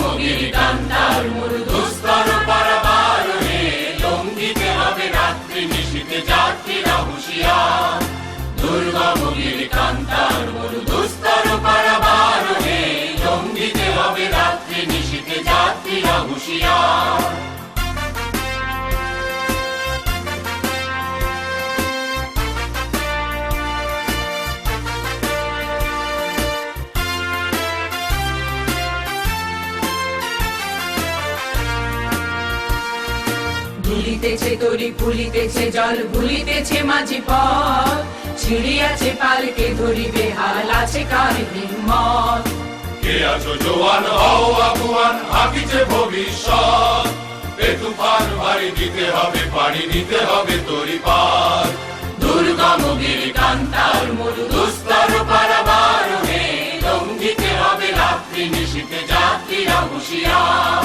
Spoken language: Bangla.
দুর্গমগিরি কান্তার মরু দুস্তর পারাবার হে, লঙ্ঘিতে হবে রাত্রি নিশীথে যাত্রীরা হুঁশিয়ার। দুর্গমগিরি কান্তার মরু দুস্তর পারাবার হে, লঙ্ঘিতে হবে রাত্রি নিশীথে যাত্রীরা হুঁশিয়ার। দুলিতেছে তরি ফুলিতেছে জল ভুলিতেছে মাঝি পথ, ছিড়িয়াছে পালকে ধরিবে হাল আছে কার হিম্মত। কে আছো জোয়ান হও আগুয়ান, হাকিছে ভবিষ্যৎ। এ তুফান ভারী দিতে হবে পাড়ি দিতে হবে তরি পার। দুর্গমগিরি কান্তার মরু দুস্তর পারাবার হে, লঙ্ঘিতে হবে রাত্রি নিশীথে যাত্রীরা হুঁশিয়ার।